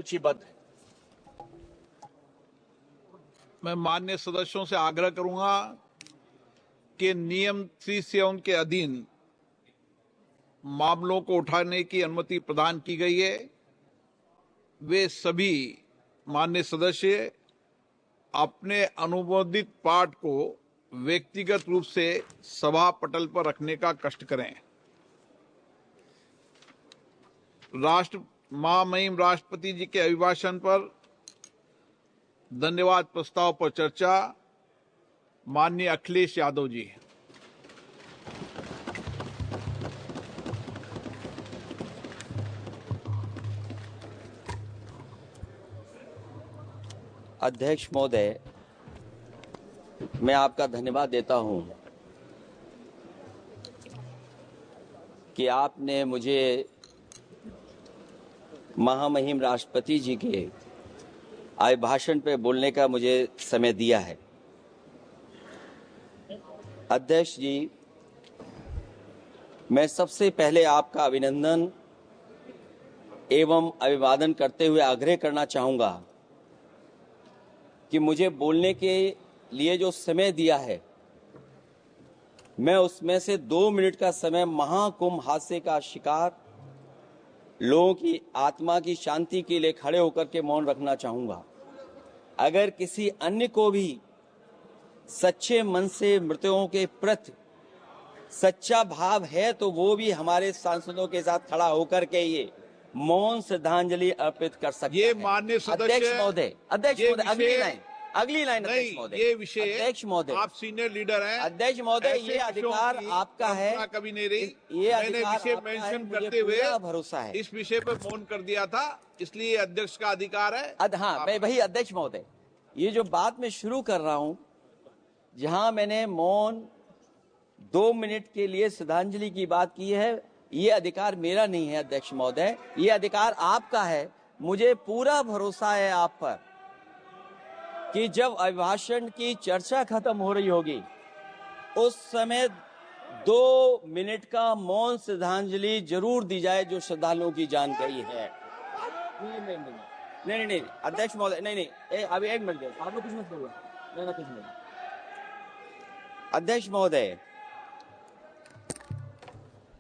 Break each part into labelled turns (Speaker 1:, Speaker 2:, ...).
Speaker 1: सूचीबद्ध है।
Speaker 2: मैं माननीय सदस्यों से आग्रह करूंगा कि नियम 307 के अधीन मामलों को उठाने की अनुमति प्रदान की गई है। वे सभी माननीय सदस्य अपने अनुमोदित पाठ को व्यक्तिगत रूप से सभा पटल पर रखने का कष्ट करें। महामहिम राष्ट्रपति जी के अभिभाषण पर धन्यवाद प्रस्ताव पर चर्चा। माननीय अखिलेश यादव जी।
Speaker 3: अध्यक्ष महोदय, मैं आपका धन्यवाद देता हूं कि आपने मुझे महामहिम राष्ट्रपति जी के अभिभाषण पे बोलने का मुझे समय दिया है। अध्यक्ष जी, मैं सबसे पहले आपका अभिनंदन एवं अभिवादन करते हुए आग्रह करना चाहूंगा कि मुझे बोलने के लिए जो समय दिया है, मैं उसमें से 2 मिनट का समय महाकुंभ हादसे का शिकार लोगों की आत्मा की शांति के लिए खड़े होकर के मौन रखना चाहूंगा। अगर किसी अन्य को भी सच्चे मन से मृतकों के प्रति सच्चा भाव है तो वो भी हमारे सांसदों के साथ खड़ा होकर के ये मौन श्रद्धांजलि अर्पित कर सकते हैं।
Speaker 2: माननीय सदस्य
Speaker 3: अध्यक्ष महोदय, अगली लाइन अध्यक्ष महोदय,
Speaker 2: ये विषय
Speaker 3: अध्यक्ष महोदय,
Speaker 2: आप सीनियर लीडर हैं।
Speaker 3: अध्यक्ष महोदय, ये अधिकार आपका है।
Speaker 2: कभी नहीं रही।
Speaker 3: ये
Speaker 2: मैंने विषय मेंशन करते हुए
Speaker 3: भरोसा है
Speaker 2: इस विषय पर मौन कर दिया था, इसलिए अध्यक्ष का अधिकार है।
Speaker 3: हाँ, मैं वही अध्यक्ष महोदय, ये जो बात मैं शुरू कर रहा हूं, जहां मैंने मौन 2 मिनट के लिए श्रद्धांजलि की बात की है, ये अधिकार मेरा नहीं है अध्यक्ष महोदय, ये अधिकार आपका है। मुझे पूरा भरोसा है आप पर कि जब अभिभाषण की चर्चा खत्म हो रही होगी उस समय 2 मिनट का मौन श्रद्धांजलि जरूर दी जाए जो श्रद्धालुओं की जान गई है। नहीं अध्यक्ष महोदय, नहीं अभी 1 मिनट आप लोग कुछ मत बोलो। नहीं कुछ नहीं। अध्यक्ष महोदय,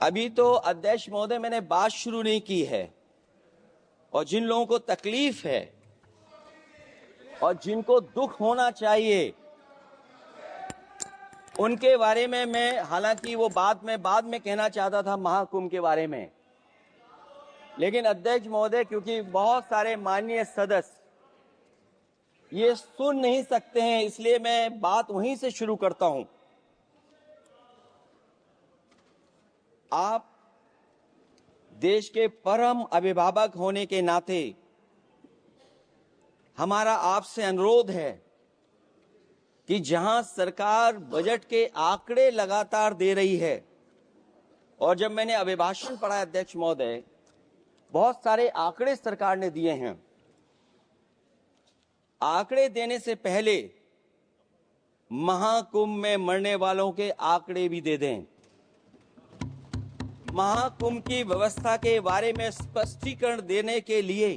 Speaker 3: अभी तो अध्यक्ष महोदय मैंने बात शुरू नहीं की है, और जिन लोगों को तकलीफ है और जिनको दुख होना चाहिए उनके बारे में मैं, हालांकि वो बात मैं बाद में कहना चाहता था महाकुंभ के बारे में, लेकिन अध्यक्ष महोदय क्योंकि बहुत सारे माननीय सदस्य ये सुन नहीं सकते हैं, इसलिए मैं बात वहीं से शुरू करता हूं। आप देश के परम अभिभावक होने के नाते हमारा आपसे अनुरोध है कि जहां सरकार बजट के आंकड़े लगातार दे रही है, और जब मैंने अभिभाषण पढ़ा अध्यक्ष महोदय, बहुत सारे आंकड़े सरकार ने दिए हैं। आंकड़े देने से पहले महाकुंभ में मरने वालों के आंकड़े भी दे दें। महाकुंभ की व्यवस्था के बारे में स्पष्टीकरण देने के लिए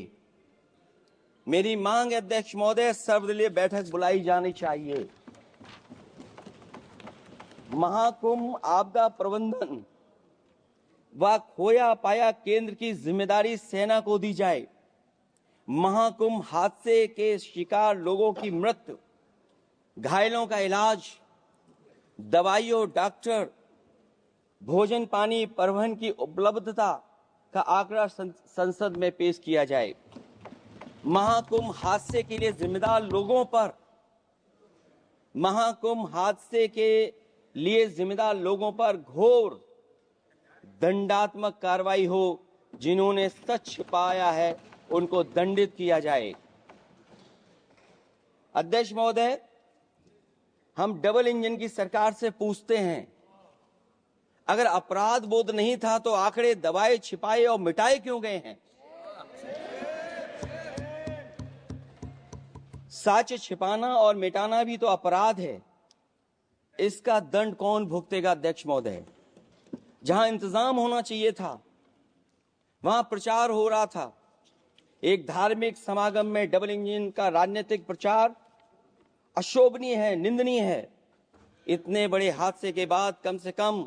Speaker 3: मेरी मांग अध्यक्ष महोदय, सर्वदलीय बैठक बुलाई जानी चाहिए। महाकुंभ आपदा प्रबंधन व खोया पाया केंद्र की जिम्मेदारी सेना को दी जाए। महाकुंभ हादसे के शिकार लोगों की मृत्यु, घायलों का इलाज, दवाइयों, डॉक्टर, भोजन पानी, परिवहन की उपलब्धता का आंकड़ा संसद में पेश किया जाए। महाकुंभ हादसे के लिए जिम्मेदार लोगों पर, महाकुंभ हादसे के लिए जिम्मेदार लोगों पर घोर दंडात्मक कार्रवाई हो। जिन्होंने सच छिपाया है उनको दंडित किया जाए। अध्यक्ष महोदय, हम डबल इंजन की सरकार से पूछते हैं, अगर अपराध बोध नहीं था तो आंकड़े दबाए, छिपाए और मिटाए क्यों गए हैं? सच छिपाना और मिटाना भी तो अपराध है। इसका दंड कौन भुगतेगा अध्यक्ष महोदय? जहां इंतजाम होना चाहिए था, वहां प्रचार हो रहा था, एक धार्मिक समागम में डबल इंजन का राजनीतिक प्रचार अशोभनीय है, निंदनीय है। इतने बड़े हादसे के बाद कम से कम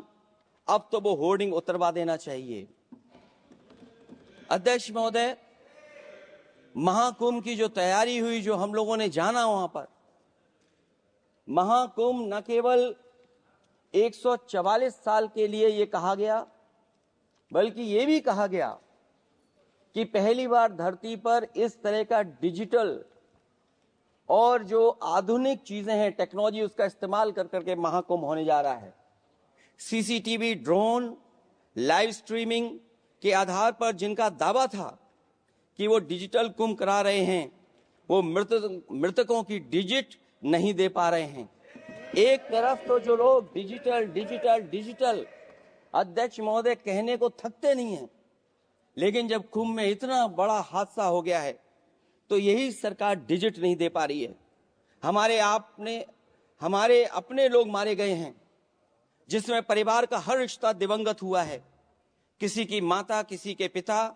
Speaker 3: अब तो वो होर्डिंग उतरवा देना चाहिए। अध्यक्ष महोदय, महाकुंभ की जो तैयारी हुई, जो हम लोगों ने जाना वहां पर, महाकुंभ न केवल 144 साल के लिए ये कहा गया, बल्कि ये भी कहा गया कि पहली बार धरती पर इस तरह का डिजिटल और जो आधुनिक चीजें हैं, टेक्नोलॉजी, उसका इस्तेमाल कर करके महाकुंभ होने जा रहा है। सीसीटीवी, ड्रोन, लाइव स्ट्रीमिंग के आधार पर जिनका दावा था कि वो डिजिटल कुंभ करा रहे हैं, वो मृतकों की डिजिट नहीं दे पा रहे हैं। एक तरफ तो जो लोग डिजिटल डिजिटल डिजिटल अध्यक्ष महोदय कहने को थकते नहीं हैं, लेकिन जब कुंभ में इतना बड़ा हादसा हो गया है तो यही सरकार डिजिट नहीं दे पा रही है। हमारे अपने लोग मारे गए हैं, जिसमें परिवार का हर रिश्ता दिवंगत हुआ है। किसी की माता, किसी के पिता,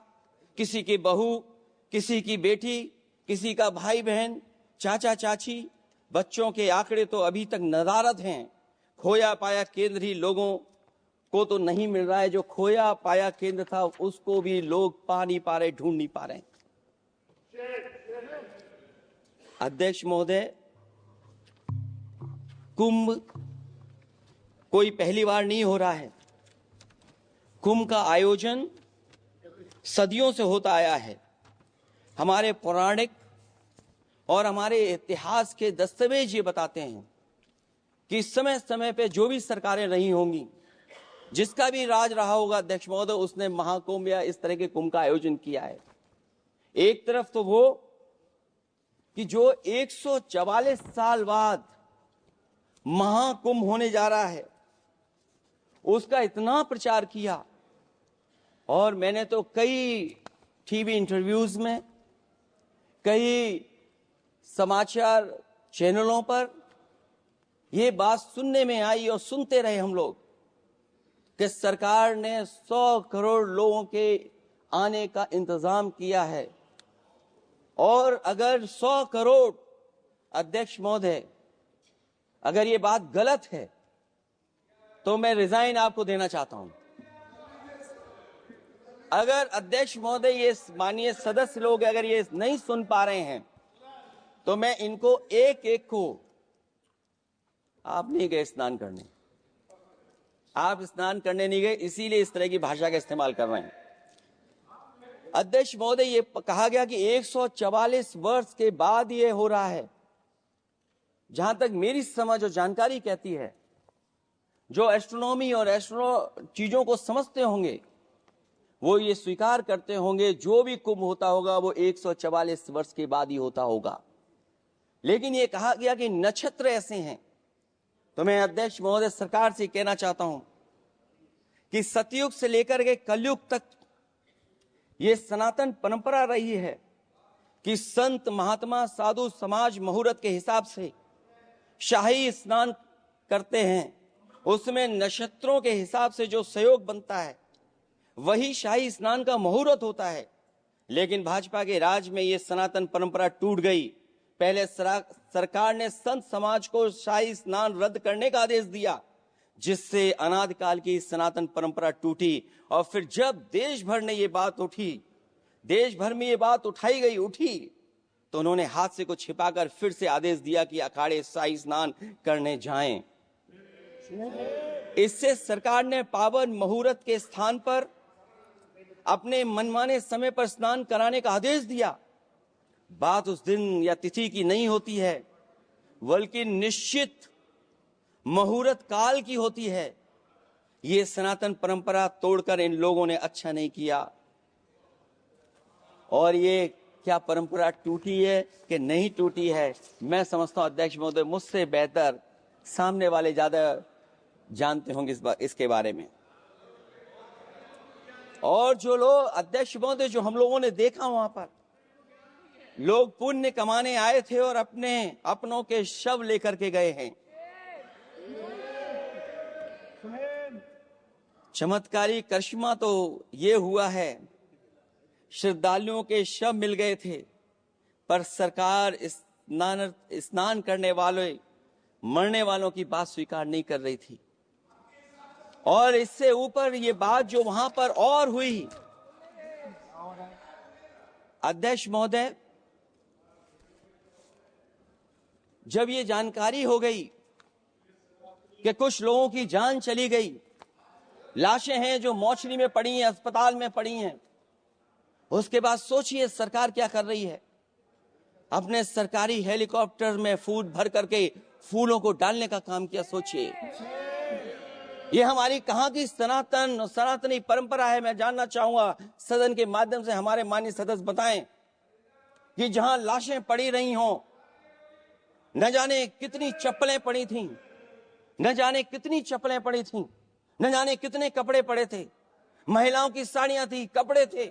Speaker 3: किसी की बहू, किसी की बेटी, किसी का भाई बहन, चाचा चाची, बच्चों के आंकड़े तो अभी तक नदारद हैं। खोया पाया केंद्र ही लोगों को तो नहीं मिल रहा है, जो खोया पाया केंद्र था उसको भी लोग पा नहीं पा रहे, ढूंढ नहीं पा रहे। अध्यक्ष महोदय, कुंभ कोई पहली बार नहीं हो रहा है। कुंभ का आयोजन सदियों से होता आया है। हमारे पौराणिक और हमारे इतिहास के दस्तावेज ये बताते हैं कि समय समय पे जो भी सरकारें रही होंगी, जिसका भी राज रहा होगा अध्यक्ष महोदय, उसने महाकुंभ या इस तरह के कुंभ का आयोजन किया है। एक तरफ तो वो कि जो 144 साल बाद महाकुंभ होने जा रहा है, उसका इतना प्रचार किया, और मैंने तो कई टीवी इंटरव्यूज में, कई समाचार चैनलों पर यह बात सुनने में आई और सुनते रहे हम लोग कि सरकार ने 100 करोड़ लोगों के आने का इंतजाम किया है। और अगर 100 करोड़, अध्यक्ष महोदय, अगर ये बात गलत है तो मैं रिजाइन आपको देना चाहता हूं। अगर अध्यक्ष महोदय, ये माननीय सदस्य लोग अगर ये नहीं सुन पा रहे हैं तो मैं इनको एक एक को, आप नहीं गए स्नान करने, आप स्नान करने नहीं गए, इसीलिए इस तरह की भाषा का इस्तेमाल कर रहे हैं। अध्यक्ष महोदय, ये कहा गया कि 144 वर्ष के बाद ये हो रहा है। जहां तक मेरी समझ और जानकारी कहती है, जो एस्ट्रोनॉमी और एस्ट्रो चीजों को समझते होंगे वो ये स्वीकार करते होंगे, जो भी कुंभ होता होगा वो 144 वर्ष के बाद ही होता होगा। लेकिन ये कहा गया कि नक्षत्र ऐसे हैं, तो मैं अध्यक्ष महोदय सरकार से कहना चाहता हूं कि सतयुग से लेकर के कलयुग तक ये सनातन परंपरा रही है कि संत, महात्मा, साधु समाज मुहूर्त के हिसाब से शाही स्नान करते हैं। उसमें नक्षत्रों के हिसाब से जो सहयोग बनता है वही शाही स्नान का मुहूर्त होता है। लेकिन भाजपा के राज में ये सनातन परंपरा टूट गई। पहले सरकार ने संत समाज को शाही स्नान रद्द करने का आदेश दिया, जिससे अनादिकाल की सनातन परंपरा टूटी। और फिर जब देश भर में ये बात उठी, तो उन्होंने हादसे को छिपाकर फिर से आदेश दिया कि अखाड़े शाही स्नान करने जाएं। इससे सरकार ने पावन मुहूर्त के स्थान पर अपने मनमाने समय पर स्नान कराने का आदेश दिया। बात उस दिन या तिथि की नहीं होती है, बल्कि निश्चित मुहूर्त काल की होती है। ये सनातन परंपरा तोड़कर इन लोगों ने अच्छा नहीं किया। और ये क्या परंपरा टूटी है कि नहीं टूटी है, मैं समझता हूं अध्यक्ष महोदय मुझसे बेहतर सामने वाले ज्यादा जानते होंगे इसके बारे में। और जो लोग, अध्यक्ष महोदय, जो हम लोगों ने देखा वहां पर, लोग पुण्य कमाने आए थे और अपनों के शव लेकर के गए हैं। चमत्कारी करिश्मा तो ये हुआ है श्रद्धालुओं के शव मिल गए थे, पर सरकार स्नान करने वाले मरने वालों की बात स्वीकार नहीं कर रही थी। और इससे ऊपर ये बात जो वहां पर और हुई, अध्यक्ष महोदय, जब ये जानकारी हो गई कि कुछ लोगों की जान चली गई, लाशें हैं जो मोर्चरी में पड़ी हैं, अस्पताल में पड़ी हैं, उसके बाद सोचिए सरकार क्या कर रही है। अपने सरकारी हेलीकॉप्टर में फूड भर करके फूलों को डालने का काम किया। सोचिए, ये हमारी कहां की सनातनी परंपरा है। मैं जानना चाहूंगा सदन के माध्यम से हमारे माननीय सदस्य बताएं कि जहां लाशें पड़ी रही हों, न जाने कितनी चप्पलें पड़ी थीं, न जाने कितनी चप्पलें पड़ी थीं, न जाने कितने कपड़े पड़े थे, महिलाओं की साड़ियां थी, कपड़े थे,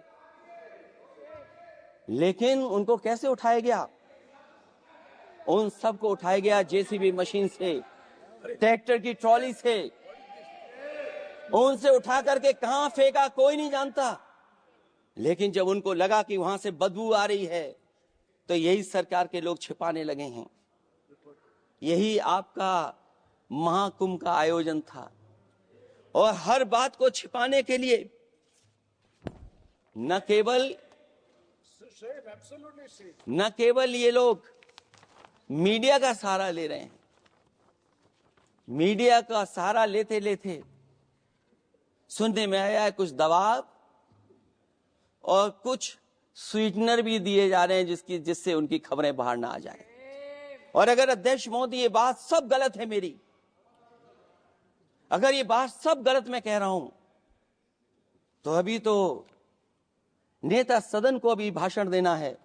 Speaker 3: लेकिन उनको कैसे उठाया गया? उन सबको उठाया गया जेसीबी मशीन से, ट्रैक्टर की ट्रॉली से। उनसे उठा करके कहां फेंका कोई नहीं जानता, लेकिन जब उनको लगा कि वहां से बदबू आ रही है, तो यही सरकार के लोग छिपाने लगे हैं। यही आपका महाकुंभ का आयोजन था, और हर बात को छिपाने के लिए न केवल ये लोग मीडिया का सहारा ले रहे हैं, मीडिया का सहारा लेते लेते सुनने में आया है कुछ दबाव और कुछ स्वीटनर भी दिए जा रहे हैं जिससे उनकी खबरें बाहर ना आ जाए। और अगर अध्यक्ष मोदी ये बात सब गलत है मेरी, अगर ये बात सब गलत मैं कह रहा हूं, तो अभी तो नेता सदन को अभी भाषण देना है।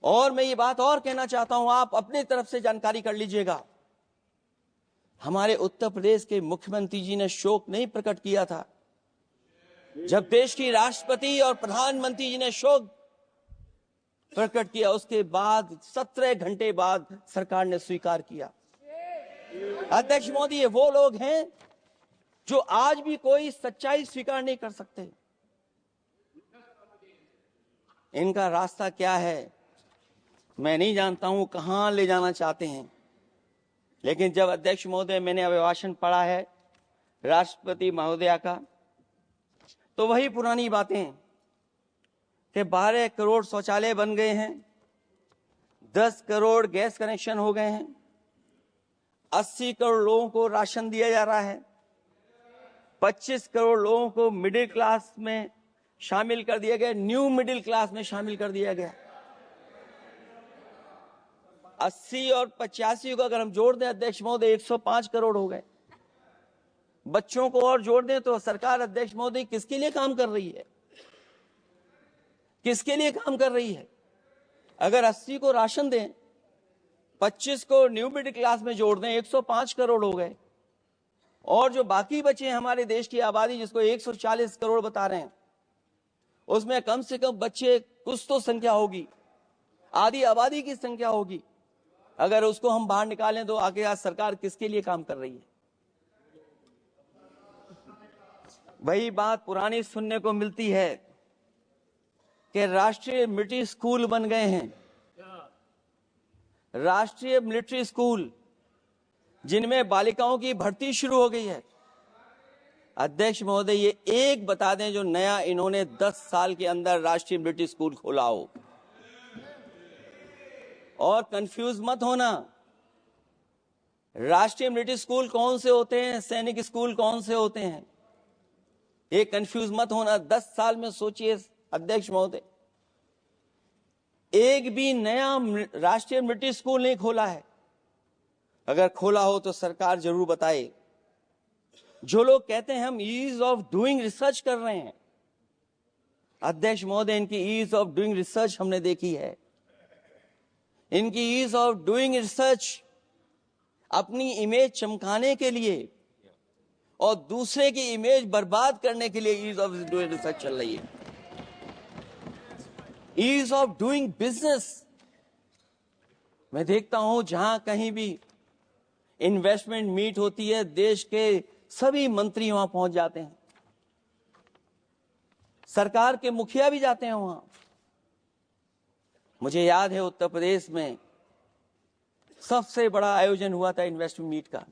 Speaker 3: और मैं ये बात और कहना चाहता हूं, आप अपनी तरफ से जानकारी कर लीजिएगा। हमारे उत्तर प्रदेश के मुख्यमंत्री जी ने शोक नहीं प्रकट किया था। जब देश की राष्ट्रपति और प्रधानमंत्री जी ने शोक प्रकट किया, उसके बाद 17 घंटे बाद सरकार ने स्वीकार किया। अध्यक्ष मोदी, ये वो लोग हैं जो आज भी कोई सच्चाई स्वीकार नहीं कर सकते। इनका रास्ता क्या है मैं नहीं जानता हूं, कहां ले जाना चाहते हैं। लेकिन जब अध्यक्ष महोदय मैंने अभिभाषण पढ़ा है राष्ट्रपति महोदया का, तो वही पुरानी बातें कि 12 करोड़ शौचालय बन गए हैं, 10 करोड़ गैस कनेक्शन हो गए हैं, 80 करोड़ लोगों को राशन दिया जा रहा है, 25 करोड़ लोगों को मिडिल क्लास में शामिल कर दिया गया, न्यू मिडिल क्लास में शामिल कर दिया गया। 80 और 85 को अगर हम जोड़ दें अध्यक्ष महोदय, 105 करोड़ हो गए। बच्चों को और जोड़ दें तो सरकार अध्यक्ष महोदय किसके लिए काम कर रही है? किसके लिए काम कर रही है? अगर 80 को राशन दें, 25 को न्यू मिडिल क्लास में जोड़ दें, 105 करोड़ हो गए। और जो बाकी बचे हैं हमारे देश की आबादी, जिसको 140 करोड़ बता रहे हैं, उसमें कम से कम बच्चे कुछ तो संख्या होगी, आधी आबादी की संख्या होगी। अगर उसको हम बाहर निकालें तो आगे आज सरकार किसके लिए काम कर रही है? वही बात पुरानी सुनने को मिलती है कि राष्ट्रीय मिलिट्री स्कूल बन गए हैं, राष्ट्रीय मिलिट्री स्कूल जिनमें बालिकाओं की भर्ती शुरू हो गई है। अध्यक्ष महोदय, ये एक बता दें जो नया इन्होंने 10 साल के अंदर राष्ट्रीय मिलिट्री स्कूल खोला हो। और कंफ्यूज मत होना, राष्ट्रीय मिलिट्री स्कूल कौन से होते हैं, सैनिक स्कूल कौन से होते हैं, ये कंफ्यूज मत होना। 10 साल में सोचिए अध्यक्ष महोदय, एक भी नया राष्ट्रीय मिलिट्री स्कूल नहीं खोला है। अगर खोला हो तो सरकार जरूर बताए। जो लोग कहते हैं हम ईज ऑफ डूइंग रिसर्च कर रहे हैं, अध्यक्ष महोदय इनकी ईज ऑफ डूइंग रिसर्च हमने देखी है। इनकी ईज ऑफ डूइंग रिसर्च अपनी इमेज चमकाने के लिए और दूसरे की इमेज बर्बाद करने के लिए ईज ऑफ डूइंग रिसर्च चल रही है। ईज ऑफ डूइंग बिजनेस, मैं देखता हूं जहां कहीं भी इन्वेस्टमेंट मीट होती है, देश के सभी मंत्री वहां पहुंच जाते हैं। सरकार के मुखिया भी जाते हैं वहां। मुझे याद है उत्तर प्रदेश में सबसे बड़ा आयोजन हुआ था इन्वेस्टमेंट मीट का।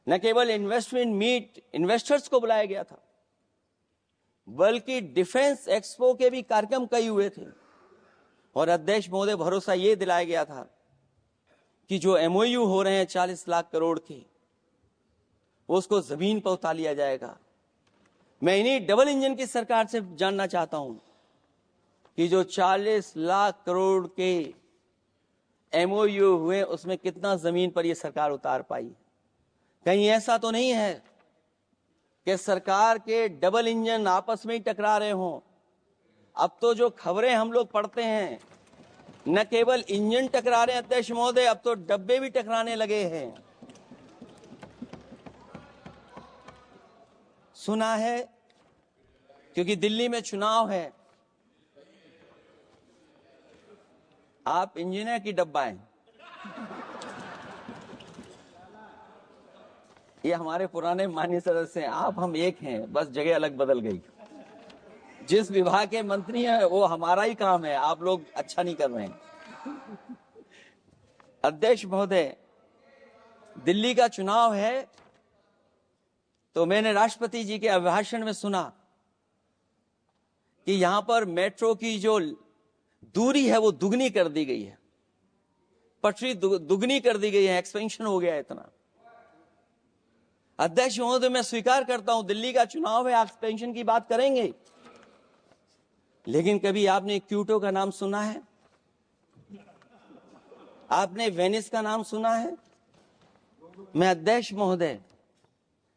Speaker 3: न केवल इन्वेस्टमेंट मीट इन्वेस्टर्स को बुलाया गया था, बल्कि डिफेंस एक्सपो के भी कार्यक्रम कई हुए थे। और अध्यक्ष महोदय, भरोसा ये दिलाया गया था कि जो एमओयू हो रहे हैं 40 लाख करोड़ के, वो उसको जमीन पर उतार लिया जाएगा। मैं इन्हीं डबल इंजन की सरकार से जानना चाहता हूं कि जो 40 लाख करोड़ के एमओयू हुए, उसमें कितना जमीन पर ये सरकार उतार पाई। कहीं ऐसा तो नहीं है कि सरकार के डबल इंजन आपस में ही टकरा रहे हों। अब तो जो खबरें हम लोग पढ़ते हैं, न केवल इंजन टकरा रहे हैं अध्यक्ष महोदय, अब तो डब्बे भी टकराने लगे हैं। सुना है क्योंकि दिल्ली में चुनाव है, आप इंजीनियर की डब्बा हैं। ये हमारे पुराने माननीय सदस्य हैं, आप हम एक हैं, बस जगह अलग बदल गई। जिस विभाग के मंत्री हैं वो हमारा ही काम है, आप लोग अच्छा नहीं कर रहे हैं। अध्यक्ष महोदय, दिल्ली का चुनाव है तो मैंने राष्ट्रपति जी के अभिभाषण में सुना कि यहां पर मेट्रो की जो दूरी है वो दुगनी कर दी गई है, पटरी दुगनी कर दी गई है, एक्सपेंशन हो गया है इतना। अध्यक्ष महोदय, मैं स्वीकार करता हूं दिल्ली का चुनाव है, एक्सपेंशन की बात करेंगे, लेकिन कभी आपने क्यूटो का नाम सुना है? आपने वेनिस का नाम सुना है? मैं अध्यक्ष महोदय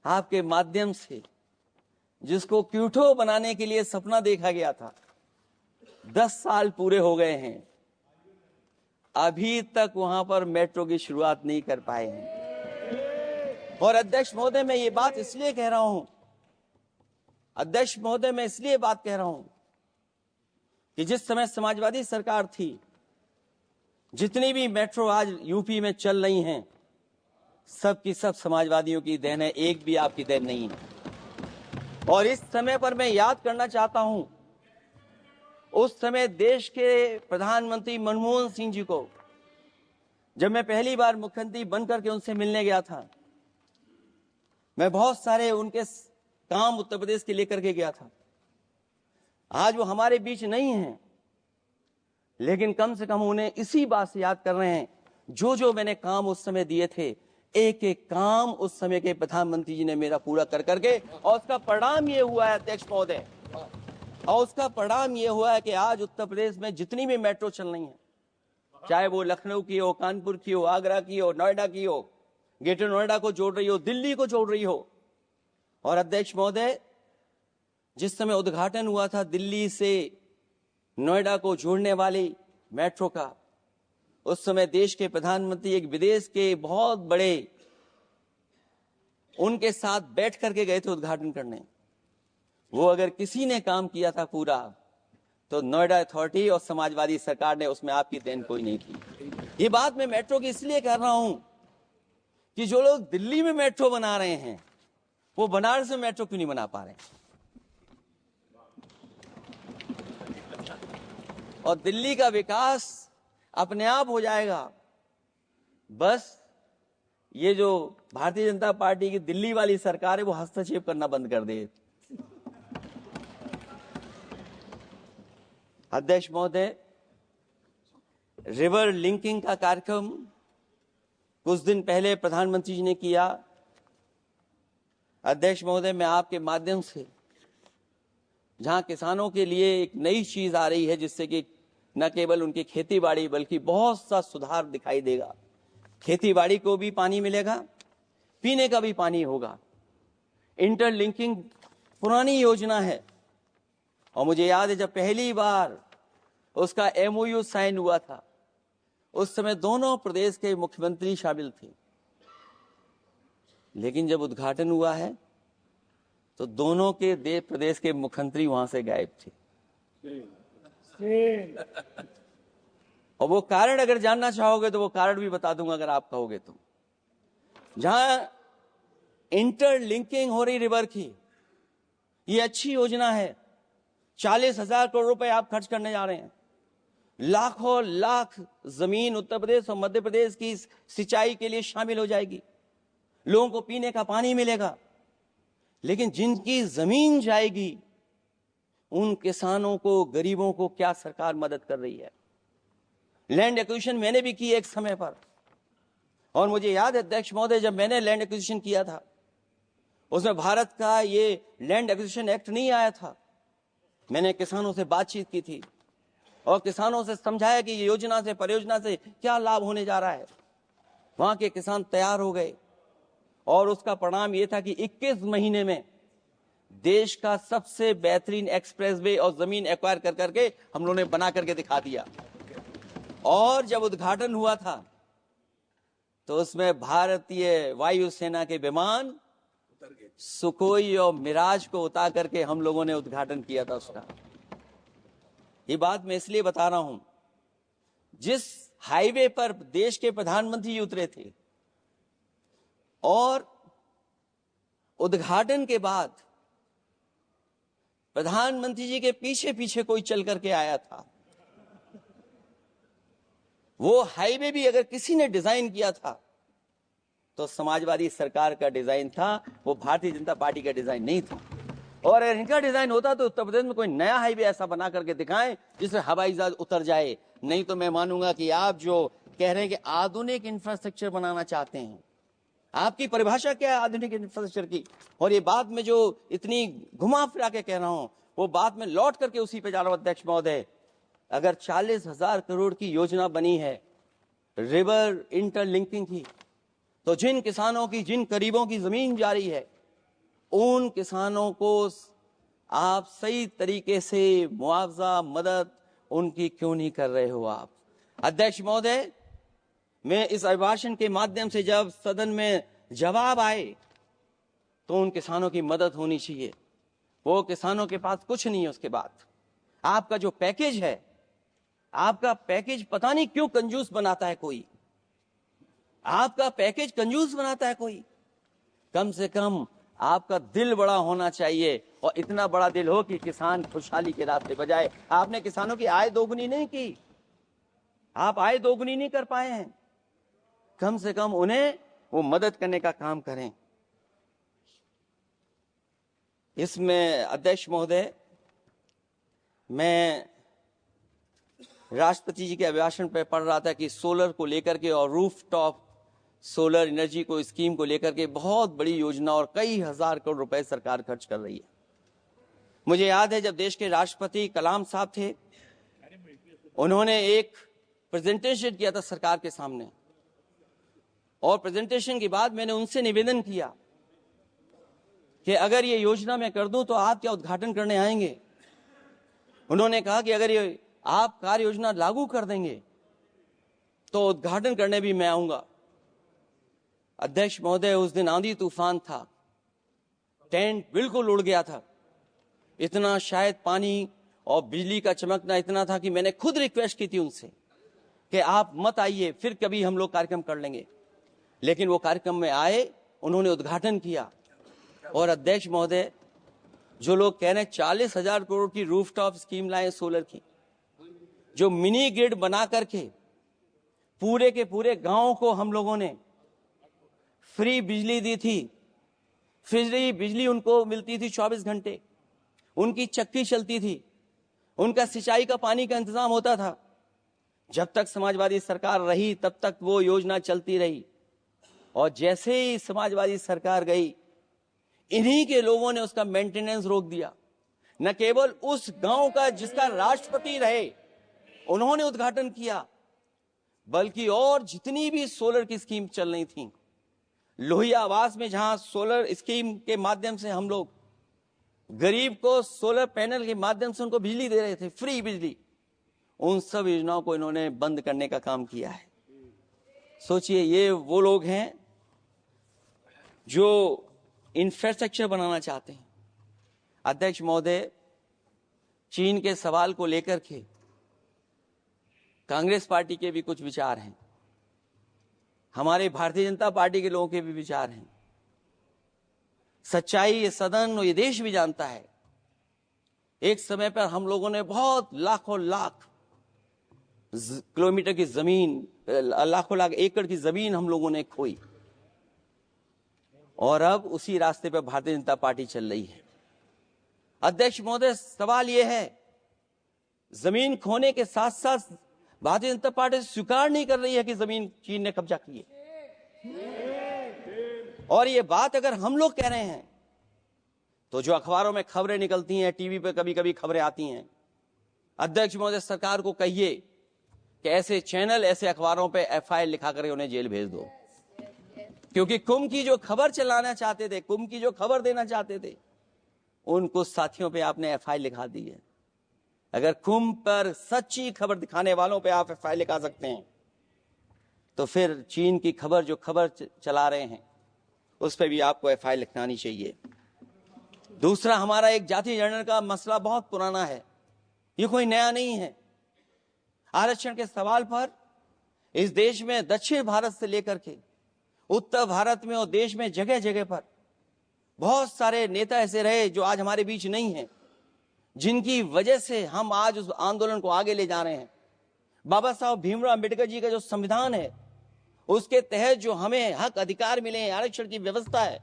Speaker 3: आपके माध्यम से, जिसको क्यूटो बनाने के लिए सपना देखा गया था, 10 साल पूरे हो गए हैं, अभी तक वहां पर मेट्रो की शुरुआत नहीं कर पाए हैं। और अध्यक्ष महोदय, मैं ये बात इसलिए कह रहा हूं, अध्यक्ष महोदय मैं इसलिए बात कह रहा हूं कि जिस समय समाजवादी सरकार थी, जितनी भी मेट्रो आज यूपी में चल रही हैं, सब की सब समाजवादियों की देन है, एक भी आपकी देन नहीं है। और इस समय पर मैं याद करना चाहता हूं, उस समय देश के प्रधानमंत्री मनमोहन सिंह जी को जब मैं पहली बार मुख्यमंत्री बनकर के उनसे मिलने गया था, मैं बहुत सारे उनके काम उत्तर प्रदेश के लेकर के गया था। आज वो हमारे बीच नहीं हैं, लेकिन कम से कम उन्हें इसी बात से याद कर रहे हैं, जो जो मैंने काम उस समय दिए थे, एक एक काम उस समय के प्रधानमंत्री जी ने मेरा पूरा कर करके, और उसका परिणाम ये हुआ है अध्यक्ष महोदय, और उसका परिणाम ये हुआ है कि आज उत्तर प्रदेश में जितनी भी मेट्रो चल रही है, चाहे वो लखनऊ की हो, कानपुर की हो, आगरा की हो, नोएडा की हो, ग्रेटर नोएडा को जोड़ रही हो, दिल्ली को जोड़ रही हो। और अध्यक्ष महोदय, जिस समय उद्घाटन हुआ था दिल्ली से नोएडा को जोड़ने वाली मेट्रो का, उस समय देश के प्रधानमंत्री एक विदेश के बहुत बड़े उनके साथ बैठ करके गए थे उद्घाटन करने। वो अगर किसी ने काम किया था पूरा, तो नोएडा अथॉरिटी और समाजवादी सरकार ने, उसमें आपकी देन कोई नहीं थी। ये बात मैं मेट्रो की इसलिए कर रहा हूं कि जो लोग दिल्ली में मेट्रो बना रहे हैं, वो बनारस में मेट्रो क्यों नहीं बना पा रहे? और दिल्ली का विकास अपने आप हो जाएगा, बस ये जो भारतीय जनता पार्टी की दिल्ली वाली सरकार है, वो हस्तक्षेप करना बंद कर दे। अध्यक्ष महोदय, रिवर लिंकिंग का कार्यक्रम कुछ दिन पहले प्रधानमंत्री जी ने किया। अध्यक्ष महोदय, मैं आपके माध्यम से, जहां किसानों के लिए एक नई चीज आ रही है, जिससे कि न केवल उनकी खेती बाड़ी बल्कि बहुत सा सुधार दिखाई देगा। खेती बाड़ी को भी पानी मिलेगा, पीने का भी पानी होगा। इंटरलिंकिंग पुरानी योजना है, और मुझे याद है जब पहली बार उसका एमओयू साइन हुआ था, उस समय दोनों प्रदेश के मुख्यमंत्री शामिल थे, लेकिन जब उद्घाटन हुआ है तो दोनों के प्रदेश के मुख्यमंत्री वहां से गायब थे। और वो कारण अगर जानना चाहोगे तो वो कारण भी बता दूंगा अगर आप कहोगे तो। जहां इंटरलिंकिंग हो रही रिवर की, ये अच्छी योजना है, 40,000 करोड़ रुपए आप खर्च करने जा रहे हैं। लाखों लाख जमीन उत्तर प्रदेश और मध्य प्रदेश की सिंचाई के लिए शामिल हो जाएगी, लोगों को पीने का पानी मिलेगा। लेकिन जिनकी जमीन जाएगी उन किसानों को, गरीबों को क्या सरकार मदद कर रही है? लैंड एक्विजिशन मैंने भी की एक समय पर, और मुझे याद है अध्यक्ष महोदय, जब मैंने लैंड एक्विजिशन किया था उसमें भारत का ये लैंड एक्विजिशन एक्ट नहीं आया था। मैंने किसानों से बातचीत की थी और किसानों से समझाया कि ये योजना से, परियोजना से क्या लाभ होने जा रहा है। वहां के किसान तैयार हो गए और उसका परिणाम ये था कि 21 महीने में देश का सबसे बेहतरीन एक्सप्रेसवे और जमीन एक्वायर कर करके हम लोगों ने बना करके दिखा दिया। और जब उद्घाटन हुआ था तो उसमें भारतीय वायुसेना के विमान सुखोई और मिराज को उतार करके हम लोगों ने उद्घाटन किया था उसका। ये बात मैं इसलिए बता रहा हूं, जिस हाईवे पर देश के प्रधानमंत्री उतरे थे और उद्घाटन के बाद प्रधानमंत्री जी के पीछे पीछे कोई चल करके आया था। वो हाईवे भी अगर किसी ने डिजाइन किया था तो समाजवादी सरकार का डिजाइन था, वो भारतीय जनता पार्टी का डिजाइन नहीं था। और अगर इनका डिजाइन होता तो उत्तर प्रदेश में कोई नया हाईवे ऐसा बना करके दिखाएं जिससे हवाई जहाज उतर जाए। नहीं तो मैं मानूंगा कि आप जो कह रहे हैं कि आधुनिक इंफ्रास्ट्रक्चर बनाना चाहते हैं, आपकी परिभाषा क्या है आधुनिक इंफ्रास्ट्रक्चर की? और ये बात में जो इतनी घुमा फिरा के कह रहा हूं, वो बात में लौट करके उसी पे जा रहा हूं अध्यक्ष महोदय। अगर 40,000 करोड़ की योजना बनी है रिवर इंटरलिंकिंग की, तो जिन किसानों की, जिन गरीबों की जमीन जा रही है, उन किसानों को आप सही तरीके से मुआवजा, मदद उनकी क्यों नहीं कर रहे हो आप? अध्यक्ष महोदय, मैं इस अभिभाषण के माध्यम से जब सदन में जवाब आए तो उन किसानों की मदद होनी चाहिए। वो किसानों के पास कुछ नहीं है। उसके बाद आपका जो पैकेज है, आपका पैकेज पता नहीं क्यों कंजूस बनाता है कोई, आपका पैकेज कंजूस बनाता है कोई। कम से कम आपका दिल बड़ा होना चाहिए, और इतना बड़ा दिल हो कि किसान खुशहाली के रास्ते बजाए। आपने किसानों की आय दोगुनी नहीं की, आप आय दोगुनी नहीं कर पाए हैं। कम से कम उन्हें वो मदद करने का काम करें। इसमें अध्यक्ष महोदय, मैं राष्ट्रपति जी के अभिभाषण पर पढ़ रहा था कि सोलर को लेकर के और रूफटॉप सोलर एनर्जी को, स्कीम को लेकर के बहुत बड़ी योजना और कई हजार करोड़ रुपए सरकार खर्च कर रही है। मुझे याद है जब देश के राष्ट्रपति कलाम साहब थे, उन्होंने एक प्रेजेंटेशन किया था सरकार के सामने, और प्रेजेंटेशन के बाद मैंने उनसे निवेदन किया कि अगर ये योजना मैं कर दूं तो आप क्या उद्घाटन करने आएंगे? उन्होंने कहा कि अगर ये आप कार्य योजना लागू कर देंगे तो उद्घाटन करने भी मैं आऊंगा। अध्यक्ष महोदय, उस दिन आंधी तूफान था, टेंट बिल्कुल उड़ गया था। इतना शायद पानी और बिजली का चमकना इतना था कि मैंने खुद रिक्वेस्ट की थी उनसे कि आप मत आइए, फिर कभी हम लोग कार्यक्रम कर लेंगे। लेकिन वो कार्यक्रम में आए, उन्होंने उद्घाटन किया। और अध्यक्ष महोदय, जो लोग कह रहे हैं 40,000 करोड़ की रूफटॉप स्कीम लाए सोलर की, जो मिनी ग्रिड बना करके पूरे के पूरे गांव को हम लोगों ने फ्री बिजली दी थी। फ्री बिजली उनको मिलती थी 24 घंटे, उनकी चक्की चलती थी, उनका सिंचाई का पानी का इंतजाम होता था। जब तक समाजवादी सरकार रही तब तक वो योजना चलती रही, और जैसे ही समाजवादी सरकार गई, इन्हीं के लोगों ने उसका मेंटेनेंस रोक दिया। न केवल उस गांव का जिसका राष्ट्रपति रहे उन्होंने उद्घाटन किया, बल्कि और जितनी भी सोलर की स्कीम चल रही थी, लोहिया आवास में जहां सोलर स्कीम के माध्यम से हम लोग गरीब को सोलर पैनल के माध्यम से उनको बिजली दे रहे थे, फ्री बिजली, उन सब योजनाओं को इन्होंने बंद करने का काम किया है। सोचिए, ये वो लोग हैं जो इंफ्रास्ट्रक्चर बनाना चाहते हैं। अध्यक्ष महोदय, चीन के सवाल को लेकर के कांग्रेस पार्टी के भी कुछ विचार हैं, हमारे भारतीय जनता पार्टी के लोगों के भी विचार हैं। सच्चाई ये सदन और ये देश भी जानता है एक समय पर हम लोगों ने बहुत लाखों लाख किलोमीटर की जमीन, लाखों लाख एकड़ की जमीन हम लोगों ने खोई, और अब उसी रास्ते पर भारतीय जनता पार्टी चल रही है। अध्यक्ष महोदय, सवाल यह है, जमीन खोने के साथ साथ भारतीय जनता पार्टी स्वीकार नहीं कर रही है कि जमीन चीन ने कब्जा की है। और ये बात अगर हम लोग कह रहे हैं तो जो अखबारों में खबरें निकलती हैं, टीवी पे कभी कभी खबरें आती हैं, अध्यक्ष महोदय सरकार को कहिए कि ऐसे चैनल, ऐसे अखबारों पे एफआईआर लिखा कर उन्हें जेल भेज दो, क्योंकि कुंभ की जो खबर चलाना चाहते थे, कुंभ की जो खबर देना चाहते थे, उन कुछ साथियों पे आपने एफआईआर लिखा दी है। अगर कुंभ पर सच्ची खबर दिखाने वालों पे आप एफआईआर लिखा सकते हैं, तो फिर चीन की खबर, जो खबर चला रहे हैं, उस पर भी आपको एफआईआर लिखानी चाहिए। दूसरा, हमारा एक जाति जनगणना का मसला बहुत पुराना है, ये कोई नया नहीं है। आरक्षण के सवाल पर इस देश में दक्षिण भारत से लेकर के उत्तर भारत में और देश में जगह जगह पर बहुत सारे नेता ऐसे रहे जो आज हमारे बीच नहीं हैं, जिनकी वजह से हम आज उस आंदोलन को आगे ले जा रहे हैं। बाबा साहब भीमराव अम्बेडकर जी का जो संविधान है, उसके तहत जो हमें हक अधिकार मिले हैं, आरक्षण की व्यवस्था है,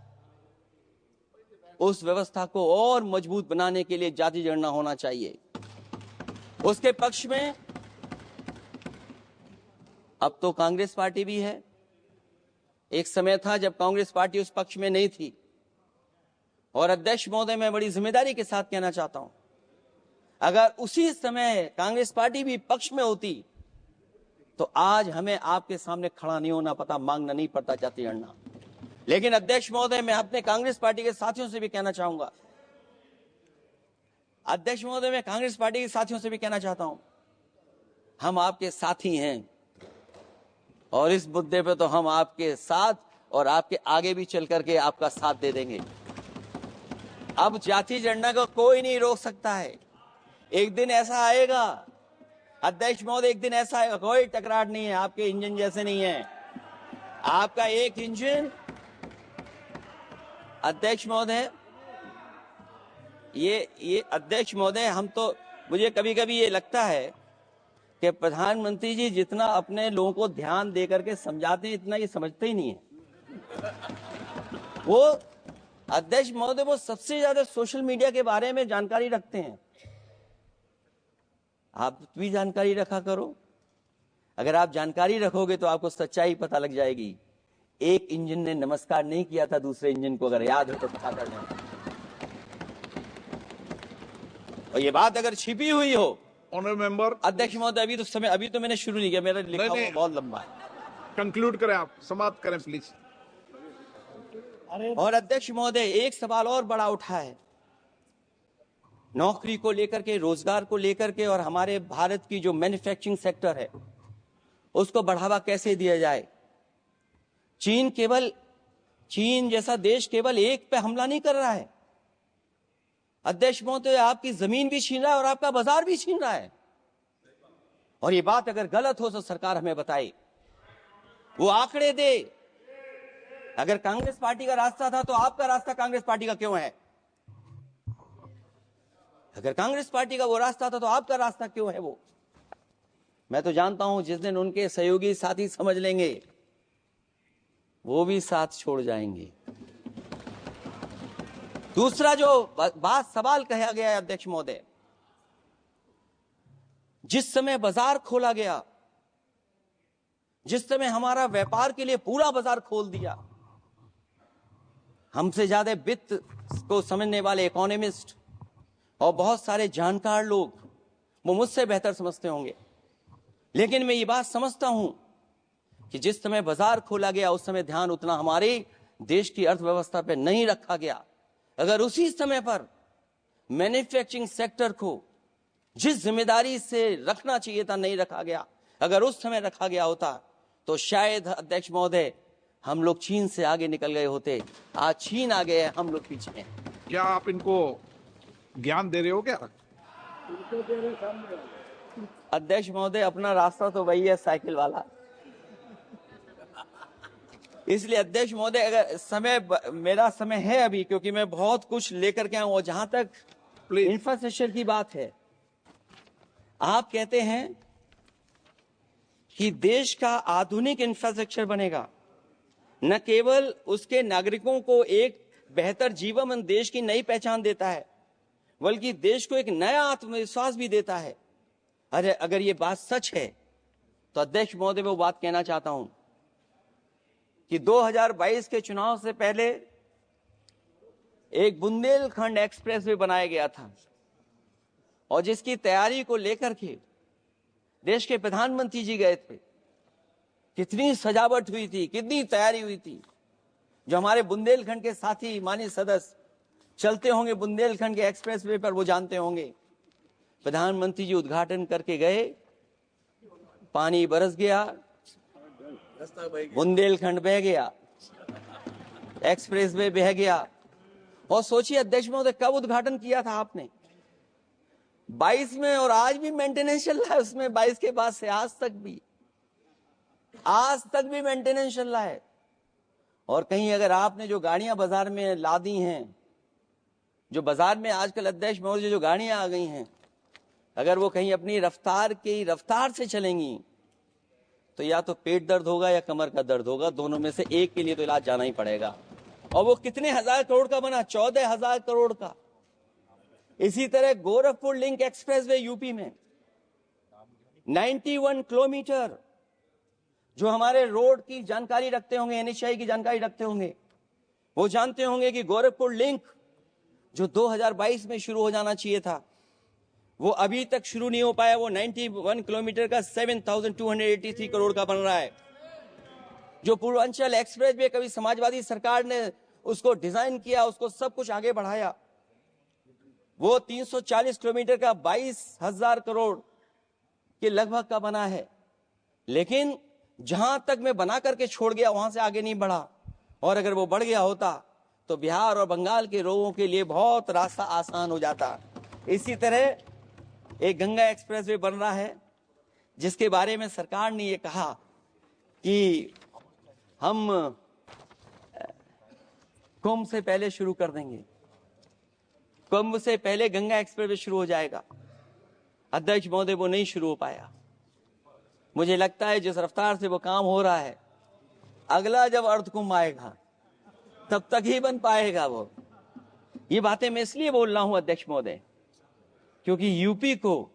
Speaker 3: उस व्यवस्था को और मजबूत बनाने के लिए जाति जनगणना होना चाहिए। उसके पक्ष में अब तो कांग्रेस पार्टी भी है। एक समय था जब कांग्रेस पार्टी उस पक्ष में नहीं थी। और अध्यक्ष महोदय, मैं बड़ी जिम्मेदारी के साथ कहना चाहता हूं, अगर उसी समय कांग्रेस पार्टी भी पक्ष में होती तो आज हमें आपके सामने खड़ा नहीं होना पता, मांगना नहीं पड़ता जाति जनगणना। लेकिन अध्यक्ष महोदय, मैं अपने कांग्रेस पार्टी के साथियों से भी कहना चाहूंगा, अध्यक्ष महोदय, मैं कांग्रेस पार्टी के साथियों से भी कहना चाहता हूं, हम आपके साथी हैं और इस मुद्दे पे तो हम आपके साथ और आपके आगे भी चल करके आपका साथ दे देंगे। अब जाति जनगणना को कोई नहीं रोक सकता है। एक दिन ऐसा आएगा अध्यक्ष महोदय, एक दिन ऐसा आएगा, कोई टकरार नहीं है, आपके इंजन जैसे नहीं है। आपका एक इंजन, अध्यक्ष महोदय, ये अध्यक्ष महोदय, हम तो, मुझे कभी कभी ये लगता है कि प्रधानमंत्री जी जितना अपने लोगों को ध्यान दे करके समझाते हैं, इतना ये समझते ही नहीं है। वो अध्यक्ष महोदय, वो सबसे ज्यादा सोशल मीडिया के बारे में जानकारी रखते हैं। आप भी जानकारी रखा करो। अगर आप जानकारी रखोगे तो आपको सच्चाई पता लग जाएगी। एक इंजन ने नमस्कार नहीं किया था दूसरे इंजन को, अगर याद हो तो पता कर लेना। और ये बात अगर छिपी हुई हो,
Speaker 2: ऑनरेबल मेंबर,
Speaker 3: अध्यक्ष महोदय, अभी तो मैंने शुरू नहीं किया, मेरा लिखा हुआ बहुत लंबा है।
Speaker 2: कंक्लूड करें, आप समाप्त करें प्लीज।
Speaker 3: और अध्यक्ष महोदय, एक सवाल और बड़ा उठा है, नौकरी को लेकर के, रोजगार को लेकर के, और हमारे भारत की जो मैन्युफैक्चरिंग सेक्टर है उसको बढ़ावा कैसे दिया जाए। चीन जैसा देश केवल एक पे हमला नहीं कर रहा है अध्यक्ष महोदय, आपकी जमीन भी छीन रहा है और आपका बाजार भी छीन रहा है। और ये बात अगर गलत हो तो सरकार हमें बताए, वो आंकड़े दे। अगर कांग्रेस पार्टी का रास्ता था तो आपका रास्ता कांग्रेस पार्टी का क्यों है? अगर कांग्रेस पार्टी का वो रास्ता था तो आपका रास्ता क्यों है वो? मैं तो जानता हूं जिस दिन उनके सहयोगी साथी समझ लेंगे, वो भी साथ छोड़ जाएंगे। दूसरा जो सवाल कहा गया है अध्यक्ष महोदय, जिस समय बाजार खोला गया, जिस समय हमारा व्यापार के लिए पूरा बाजार खोल दिया, हमसे ज्यादा वित्त को समझने वाले इकोनॉमिस्ट और बहुत सारे जानकार लोग, वो मुझसे बेहतर समझते होंगे, लेकिन मैं ये बात समझता हूं कि जिस समय बाजार खोला गया उस समय ध्यान उतना हमारे देश की अर्थव्यवस्था पर नहीं रखा गया। अगर उसी समय पर मैन्युफैक्चरिंग सेक्टर को जिस जिम्मेदारी से रखना चाहिए था नहीं रखा गया, अगर उस समय रखा गया होता तो शायद अध्यक्ष महोदय हम लोग चीन से आगे निकल गए होते। आज चीन आगे है, हम लोग पीछे हैं।
Speaker 2: क्या आप इनको ज्ञान दे रहे हो क्या?
Speaker 3: अध्यक्ष महोदय, अपना रास्ता तो वही है, साइकिल वाला। इसलिए अध्यक्ष महोदय, अगर मेरा समय है अभी, क्योंकि मैं बहुत कुछ लेकर के आऊं, और जहां तक
Speaker 2: प्लीज।
Speaker 3: इंफ्रास्ट्रक्चर की बात है। आप कहते हैं कि देश का आधुनिक इंफ्रास्ट्रक्चर बनेगा, न केवल उसके नागरिकों को एक बेहतर जीवन देश की नई पहचान देता है, बल्कि देश को एक नया आत्मविश्वास भी देता है। अरे अगर ये बात सच है तो अध्यक्ष महोदय मैं वो बात कहना चाहता हूं कि 2022 के चुनाव से पहले एक बुंदेलखंड एक्सप्रेस वे बनाया गया था और जिसकी तैयारी को लेकर के देश के प्रधानमंत्री जी गए थे। कितनी सजावट हुई थी, कितनी तैयारी हुई थी। जो हमारे बुंदेलखंड के साथी माननीय सदस्य चलते होंगे बुंदेलखंड के एक्सप्रेस वे पर, वो जानते होंगे। प्रधानमंत्री जी उद्घाटन करके गए, पानी बरस गया, बुंदेलखंड बह गया, एक्सप्रेस वे बह गया। और सोचिए अध्यक्ष महोदय, कब उद्घाटन किया था आपने? 22 में, और आज भी मेंटेनेंस चल रहा है उसमें। 22 के बाद से आज तक भी मेंटेनेंस चल रहा है। और कहीं अगर आपने जो गाड़ियां बाजार में ला दी हैं, जो बाजार में आजकल अध्यक्ष महोदय जो गाड़ियां आ गई हैं, अगर वो कहीं अपनी रफ्तार से चलेंगी तो या तो पेट दर्द होगा या कमर का दर्द होगा, दोनों में से एक के लिए तो इलाज जाना ही पड़ेगा। और वो कितने हजार करोड़ का बना? 14,000 करोड़ का। इसी तरह गोरखपुर लिंक एक्सप्रेसवे यूपी में 91 किलोमीटर, जो हमारे रोड की जानकारी रखते होंगे, एनएचआई की जानकारी रखते होंगे, वो जानते होंगे कि गोरखपुर लिंक जो 2022 में शुरू हो जाना चाहिए था, वो अभी तक शुरू नहीं हो पाया। वो 91 किलोमीटर का 7,283 करोड़ का बन रहा है। जो पूर्वांचल एक्सप्रेस वे कभी समाजवादी सरकार ने उसको डिजाइन किया, उसको सब कुछ आगे बढ़ाया, वो 340 किलोमीटर का 22,000 करोड़ के लगभग का बना है। लेकिन जहां तक मैं बना करके छोड़ गया वहां से आगे नहीं बढ़ा। और अगर वो बढ़ गया होता तो बिहार और बंगाल के लोगों के लिए बहुत रास्ता आसान हो जाता। इसी तरह एक गंगा एक्सप्रेसवे बन रहा है, जिसके बारे में सरकार ने ये कहा कि हम कुंभ से पहले शुरू कर देंगे, कुंभ से पहले गंगा एक्सप्रेसवे शुरू हो जाएगा। अध्यक्ष महोदय, वो नहीं शुरू हो पाया। मुझे लगता है जिस रफ्तार से वो काम हो रहा है, अगला जब अर्ध कुंभ आएगा तब तक ही बन पाएगा वो। ये बातें मैं इसलिए बोल रहा हूं अध्यक्ष महोदय, क्योंकि यूपी को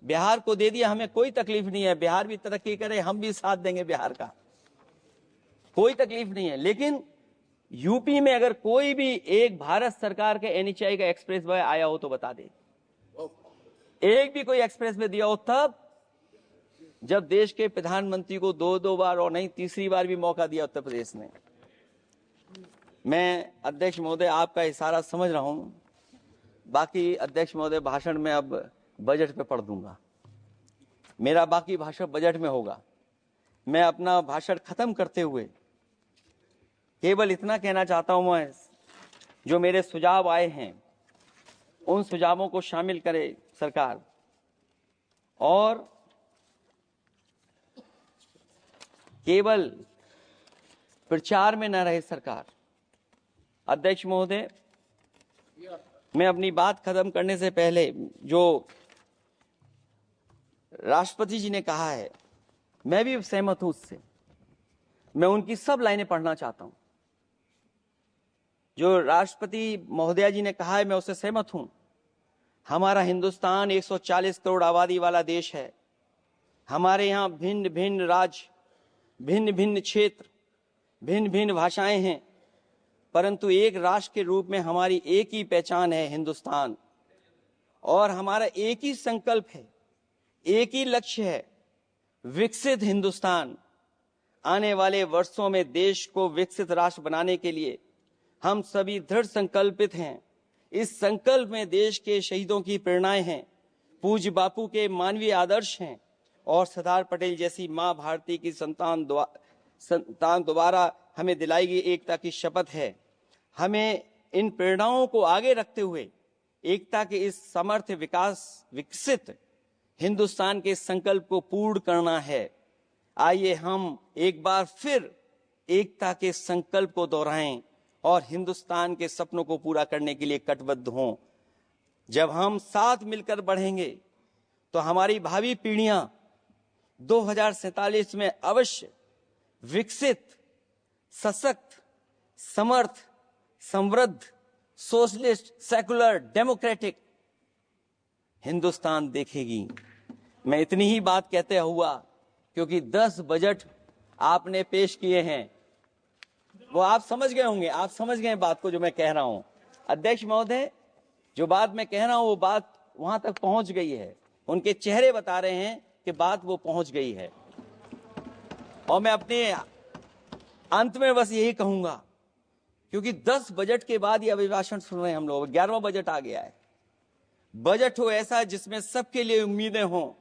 Speaker 3: बिहार को दे दिया, हमें कोई तकलीफ नहीं है। बिहार भी तरक्की करे, हम भी साथ देंगे बिहार का, कोई तकलीफ नहीं है। लेकिन यूपी में अगर कोई भी एक भारत सरकार के एनएचआई का एक्सप्रेस वे आया हो तो बता दे। एक भी कोई एक्सप्रेस वे दिया हो तब, जब देश के प्रधानमंत्री को 2 बार और नहीं तीसरी बार भी मौका दिया उत्तर प्रदेश ने। मैं अध्यक्ष महोदय आपका इशारा समझ रहा हूं। बाकी अध्यक्ष महोदय भाषण में अब बजट पे पढ़ दूंगा, मेरा बाकी भाषण बजट में होगा। मैं अपना भाषण खत्म करते हुए केवल इतना कहना चाहता हूं, मैं जो मेरे सुझाव आए हैं उन सुझावों को शामिल करे सरकार, और केवल प्रचार में न रहे सरकार। अध्यक्ष महोदय, मैं अपनी बात खत्म करने से पहले जो राष्ट्रपति जी ने कहा है, मैं भी सहमत हूं उससे। मैं उनकी सब लाइनें पढ़ना चाहता हूं। जो राष्ट्रपति महोदया जी ने कहा है, मैं उससे सहमत हूं। हमारा हिंदुस्तान 140 करोड़ आबादी वाला देश है। हमारे यहाँ भिन्न भिन्न राज्य, भिन्न भिन्न क्षेत्र, भिन्न भिन्न भाषाएं हैं, परंतु एक राष्ट्र के रूप में हमारी एक ही पहचान है, हिंदुस्तान। और हमारा एक ही संकल्प है, एक ही लक्ष्य है, विकसित हिंदुस्तान। आने वाले वर्षों में देश को विकसित राष्ट्र बनाने के लिए हम सभी दृढ़ संकल्पित हैं। इस संकल्प में देश के शहीदों की प्रेरणाएं हैं, पूज्य बापू के मानवीय आदर्श हैं, और सरदार पटेल जैसी मां भारती की संतान द्वारा हमें दिलाई गई एकता की शपथ है। हमें इन प्रेरणाओं को आगे रखते हुए एकता के इस समर्थ विकसित हिंदुस्तान के संकल्प को पूर्ण करना है। आइए हम एक बार फिर एकता के संकल्प को दोहराएं और हिंदुस्तान के सपनों को पूरा करने के लिए कटिबद्ध हों। जब हम साथ मिलकर बढ़ेंगे तो हमारी भावी पीढ़ियां 2047 में अवश्य विकसित, सशक्त, समर्थ, समृद्ध, सोशलिस्ट, सेकुलर, डेमोक्रेटिक हिंदुस्तान देखेगी। मैं इतनी ही बात कहते हुआ, क्योंकि 10 बजट आपने पेश किए हैं, वो आप समझ गए होंगे, आप समझ गए बात को जो मैं कह रहा हूं। अध्यक्ष महोदय, जो बात मैं कह रहा हूं वो बात वहां तक पहुंच गई है, उनके चेहरे बता रहे हैं कि बात वो पहुंच गई है। और मैं अपने अंत में बस यही कहूंगा, क्योंकि 10 बजट के बाद ये अभिभाषण सुन रहे हैं हम लोग, 11वां बजट आ गया है। बजट हो ऐसा जिसमें सबके लिए उम्मीदें हों,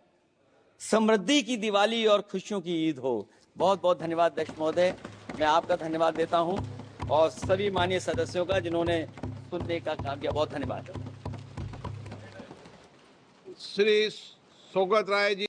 Speaker 3: समृद्धि की दिवाली और खुशियों की ईद हो। बहुत बहुत धन्यवाद अध्यक्ष महोदय, मैं आपका धन्यवाद देता हूं और सभी माननीय सदस्यों का जिन्होंने सुनने का काम किया, बहुत धन्यवाद।
Speaker 2: श्री सौगत राय जी।